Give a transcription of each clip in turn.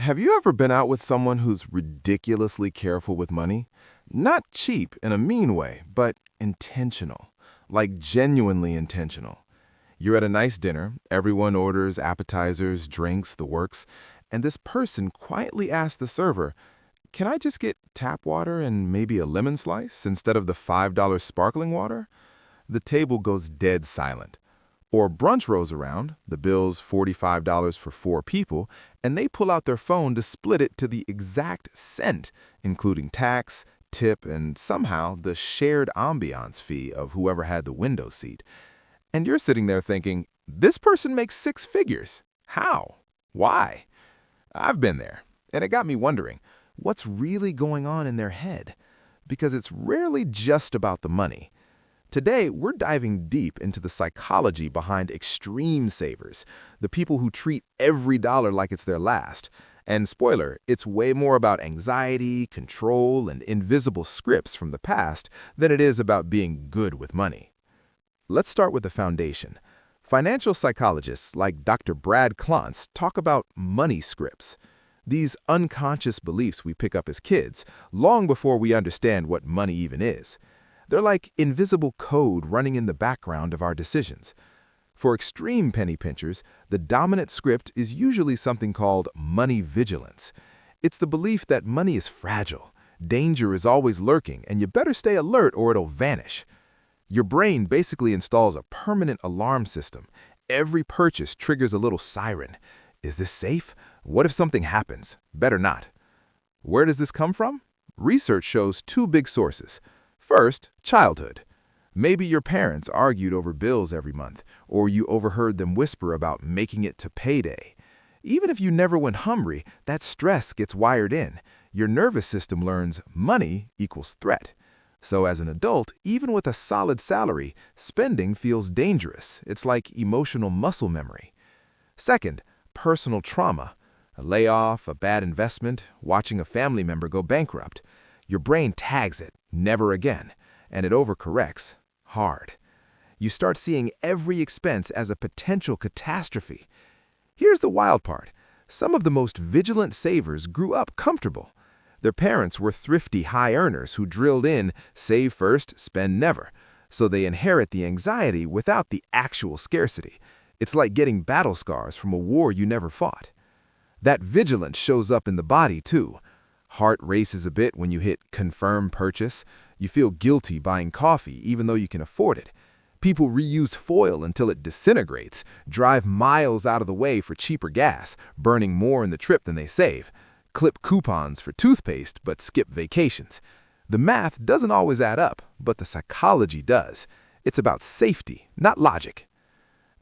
Have you ever been out with someone who's ridiculously careful with money? Not cheap in a mean way, but intentional. Like genuinely intentional. You're at a nice dinner, everyone orders appetizers, drinks, the works, and this person quietly asks the server, "Can I just get tap water and maybe a lemon slice instead of the $5 sparkling water?" The table goes dead silent. Or brunch rolls around, the bill's $45 for four people, and they pull out their phone to split it to the exact cent, including tax, tip, and somehow the shared ambiance fee of whoever had the window seat. And you're sitting there thinking, this person makes six figures. How? Why? I've been there, and it got me wondering, what's really going on in their head? Because it's rarely just about the money. Today, we're diving deep into the psychology behind extreme savers, the people who treat every dollar like it's their last. And spoiler, it's way more about anxiety, control, and invisible scripts from the past than it is about being good with money. Let's start with the foundation. Financial psychologists like Dr. Brad Klontz talk about money scripts. These unconscious beliefs we pick up as kids, long before we understand what money even is. They're like invisible code running in the background of our decisions. For extreme penny pinchers, the dominant script is usually something called money vigilance. It's the belief that money is fragile, danger is always lurking, and you better stay alert or it'll vanish. Your brain basically installs a permanent alarm system. Every purchase triggers a little siren. Is this safe? What if something happens? Better not. Where does this come from? Research shows two big sources. First, childhood. Maybe your parents argued over bills every month, or you overheard them whisper about making it to payday. Even if you never went hungry, that stress gets wired in. Your nervous system learns money equals threat. So as an adult, even with a solid salary, spending feels dangerous. It's like emotional muscle memory. Second, personal trauma. A layoff, a bad investment, watching a family member go bankrupt. Your brain tags it, never again, and it overcorrects, hard. You start seeing every expense as a potential catastrophe. Here's the wild part. Some of the most vigilant savers grew up comfortable. Their parents were thrifty high earners who drilled in, save first, spend never. So they inherit the anxiety without the actual scarcity. It's like getting battle scars from a war you never fought. That vigilance shows up in the body, too. Heart races a bit when you hit confirm purchase. You feel guilty buying coffee even though you can afford it. People reuse foil until it disintegrates, drive miles out of the way for cheaper gas, burning more in the trip than they save, clip coupons for toothpaste but skip vacations. The math doesn't always add up, but the psychology does. It's about safety, not logic.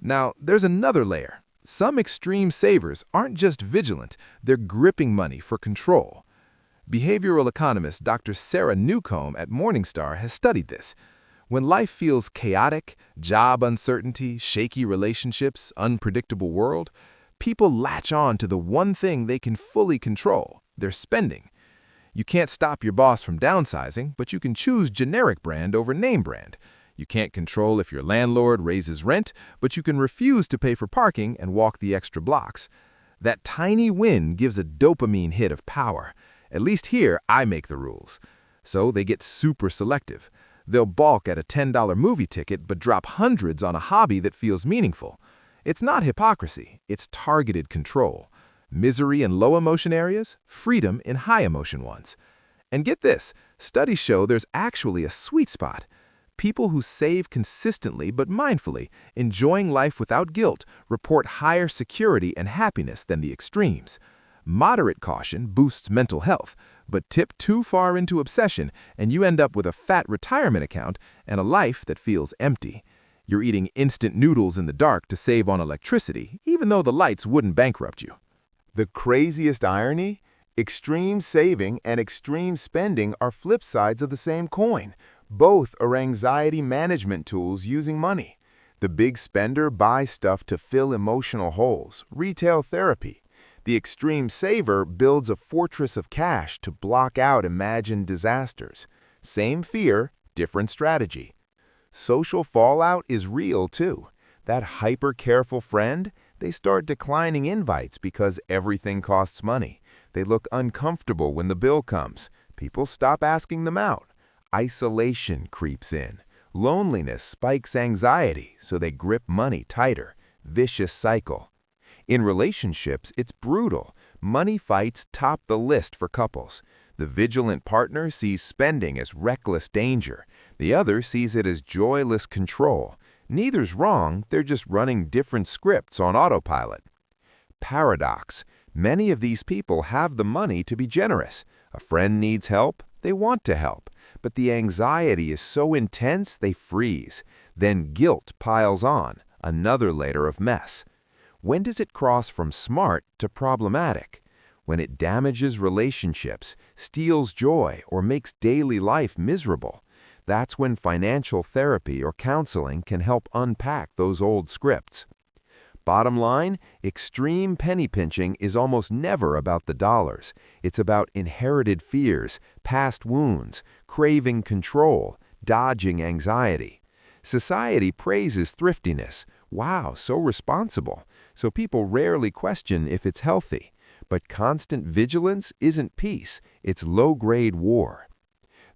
Now, there's another layer. Some extreme savers aren't just vigilant, they're gripping money for control. Behavioral economist Dr. Sarah Newcomb at Morningstar has studied this. When life feels chaotic, job uncertainty, shaky relationships, unpredictable world, people latch on to the one thing they can fully control, their spending. You can't stop your boss from downsizing, but you can choose generic brand over name brand. You can't control if your landlord raises rent, but you can refuse to pay for parking and walk the extra blocks. That tiny win gives a dopamine hit of power. At least here, I make the rules. So they get super selective. They'll balk at a $10 movie ticket but drop hundreds on a hobby that feels meaningful. It's not hypocrisy, it's targeted control. Misery in low emotion areas, freedom in high emotion ones. And get this, studies show there's actually a sweet spot. People who save consistently but mindfully, enjoying life without guilt, report higher security and happiness than the extremes. Moderate caution boosts mental health, but tip too far into obsession and you end up with a fat retirement account and a life that feels empty. You're eating instant noodles in the dark to save on electricity, even though the lights wouldn't bankrupt you. The craziest irony? Extreme saving and extreme spending are flip sides of the same coin. Both are anxiety management tools using money. The big spender buys stuff to fill emotional holes, retail therapy. The extreme saver builds a fortress of cash to block out imagined disasters. Same fear, different strategy. Social fallout is real too. That hyper-careful friend, they start declining invites because everything costs money. They look uncomfortable when the bill comes. People stop asking them out. Isolation creeps in. Loneliness spikes anxiety, so they grip money tighter. Vicious cycle. In relationships, it's brutal. Money fights top the list for couples. The vigilant partner sees spending as reckless danger. The other sees it as joyless control. Neither's wrong, they're just running different scripts on autopilot. Paradox. Many of these people have the money to be generous. A friend needs help, they want to help. But the anxiety is so intense they freeze. Then guilt piles on, another layer of mess. When does it cross from smart to problematic? When it damages relationships, steals joy, or makes daily life miserable. That's when financial therapy or counseling can help unpack those old scripts. Bottom line, extreme penny pinching is almost never about the dollars. It's about inherited fears, past wounds, craving control, dodging anxiety. Society praises thriftiness. Wow, so responsible. So people rarely question if it's healthy. But constant vigilance isn't peace, it's low-grade war.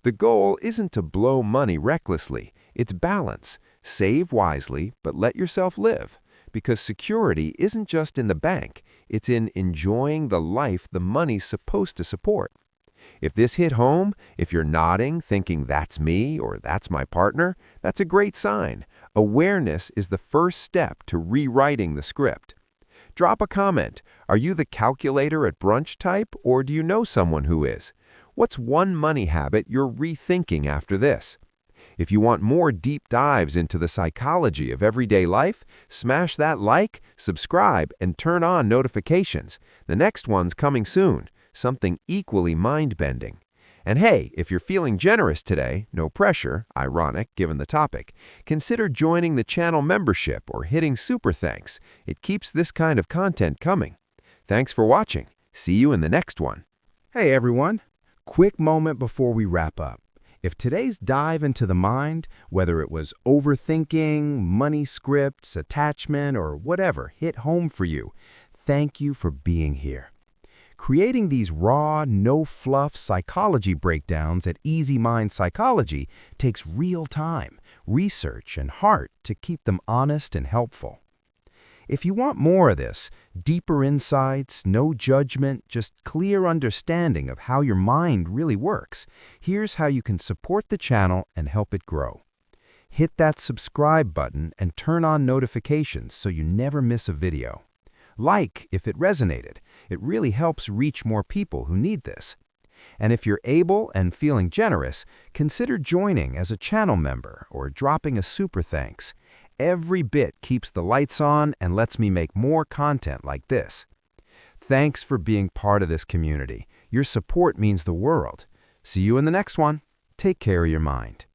The goal isn't to blow money recklessly, it's balance. Save wisely, but let yourself live. Because security isn't just in the bank, it's in enjoying the life the money's supposed to support. If this hit home, if you're nodding, thinking that's me or that's my partner, that's a great sign. Awareness is the first step to rewriting the script. Drop a comment. Are you the calculator at brunch type, or do you know someone who is? What's one money habit you're rethinking after this? If you want more deep dives into the psychology of everyday life, smash that like, subscribe, and turn on notifications. The next one's coming soon, something equally mind-bending. And hey, if you're feeling generous today, no pressure, ironic given the topic, consider joining the channel membership or hitting super thanks. It keeps this kind of content coming. Thanks for watching. See you in the next one. Hey everyone, quick moment before we wrap up. If today's dive into the mind, whether it was overthinking, money scripts, attachment, or whatever hit home for you, thank you for being here. Creating these raw, no-fluff psychology breakdowns at Easy Mind Psychology takes real time, research, and heart to keep them honest and helpful. If you want more of this, deeper insights, no judgment, just clear understanding of how your mind really works, here's how you can support the channel and help it grow. Hit that subscribe button and turn on notifications so you never miss a video. Like if it resonated. It really helps reach more people who need this. And if you're able and feeling generous, consider joining as a channel member or dropping a super thanks. Every bit keeps the lights on and lets me make more content like this. Thanks for being part of this community. Your support means the world. See you in the next one. Take care of your mind.